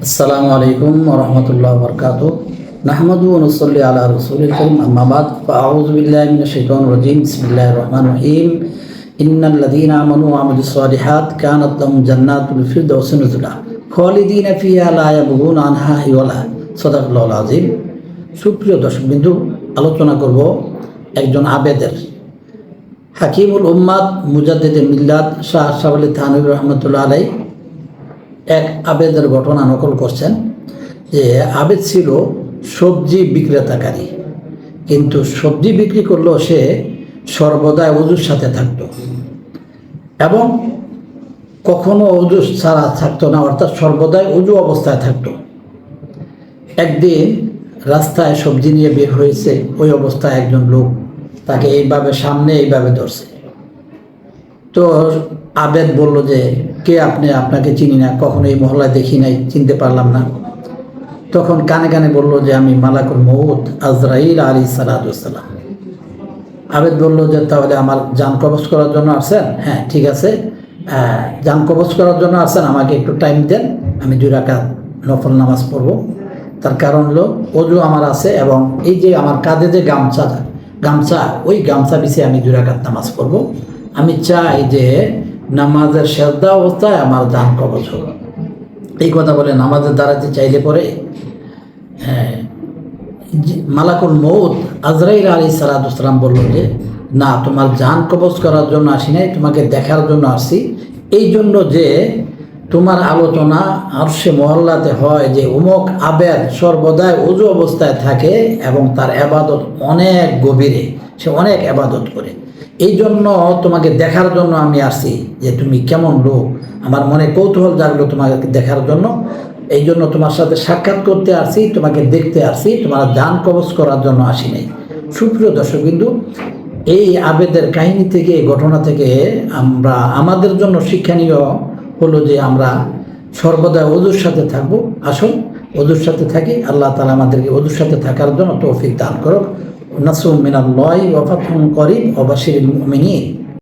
আসসালামু আলাইকুম ওয়া রাহমাতুল্লাহি ওয়া বারাকাতুহু নাহমাদু ওয়া নুসাল্লি আলা রাসূলিল কারীম আম্মা বাদ ফাআউযু বিল্লাহি মিনাশ শাইতানির রাজীম বিসমিল্লাহির রহমানির রহিম ইন্নাল লাযীনা আমানু ওয়া আমিলুস সালিহাত কানাত লাহুম জান্নাতুল ফিরদাউসি নুজুলা খালিদিনা ফিহা লা ইয়াবগুনা আনহা হিওয়ালা সাদাকাল্লাহুল আযীম। সুপ্রিয় দর্শকবৃন্দ, আলোচনা করব একজন আবেদের, হাকিমুল উম্মাত মুজাদ্দিদে মিল্লাত শাহ আশরাফ আলী থানভী রহমাতুল্লাহ আলাইহি এক আবেদের ঘটনা নকল করছেন যে আবেদ ছিল সবজি বিক্রেতাকারী, কিন্তু সবজি বিক্রি করলেও সে সর্বদাই ওযুর সাথে থাকতো এবং কখনো ওযু ছাড়া থাকতো না, অর্থাৎ সর্বদাই ওযু অবস্থায় থাকতো। একদিন রাস্তায় সবজি নিয়ে বের হয়েছে, ওই অবস্থায় একজন লোক তাকে সামনে এইভাবে ধরছে। তো আবেদ বলল যে, কে আপনি? আপনাকে চিনি না, কখনো এই মহল্লায় দেখি নাই, চিনতে পারলাম না। তখন কানে কানে বলল যে, আমি মালাকুল মউত আজরাইল আলাইহিস সালাম। আবেদ বলল যে, তাহলে আমার জান কবজ করার জন্য আসছেন? হ্যাঁ, ঠিক আছে, জান কবজ করার জন্য আসছেন, আমাকে একটু টাইম দেন, আমি 2 রাকাত নফল নামাজ পড়ব। তার কারণ হলো ওযু আমার আছে এবং এই যে আমার কাঁধে যে গামছা ওই গামছা বিছিয়ে আমি 2 রাকাত নামাজ পড়ব। আমি চাই যে নামাজের সেজদা অবস্থায় আমার জান কবজ হোক। এই কথা বলে নামাজের দাঁড়াতে চাইলে পরে মালাকুল মউত আজরাইল আলাইহিস সালাম বলল যে, না, তোমার জান কবজ করার জন্য আসি নাই, তোমাকে দেখার জন্য আসছি। এই জন্য যে তোমার আলোচনা আরশে মহল্লাতে হয় যে অমুক আবেদ সর্বদাই ওযু অবস্থায় থাকে এবং তার ইবাদত অনেক গভীরে, সে অনেক ইবাদত করে। এই জন্য তোমাকে দেখার জন্য আমি আসছি যে তুমি কেমন লোক। আমার মনে কৌতূহল জাগলো তোমাকে দেখার জন্য, এই জন্য তোমার সাথে সাক্ষাৎ করতে আসছি, তোমাকে দেখতে আসছি, তোমার জান কবজ করার জন্য আসি নাই। সুপ্রিয় দর্শকবৃন্দ, এই আবেদের কাহিনী থেকে, এই ঘটনা থেকে আমরা আমাদের জন্য শিক্ষণীয় হলো যে আমরা সর্বদা ওযুর সাথে থাকবো। আসুন ওযুর সাথে থাকি। আল্লাহ তাআলা আমাদেরকে ওযুর সাথে থাকার জন্য তৌফিক দান করুক। নাসরুম মিনাল্লাহি ওয়া ফাতহুন করিব ওয়া বাশিরিল মুমিনিন।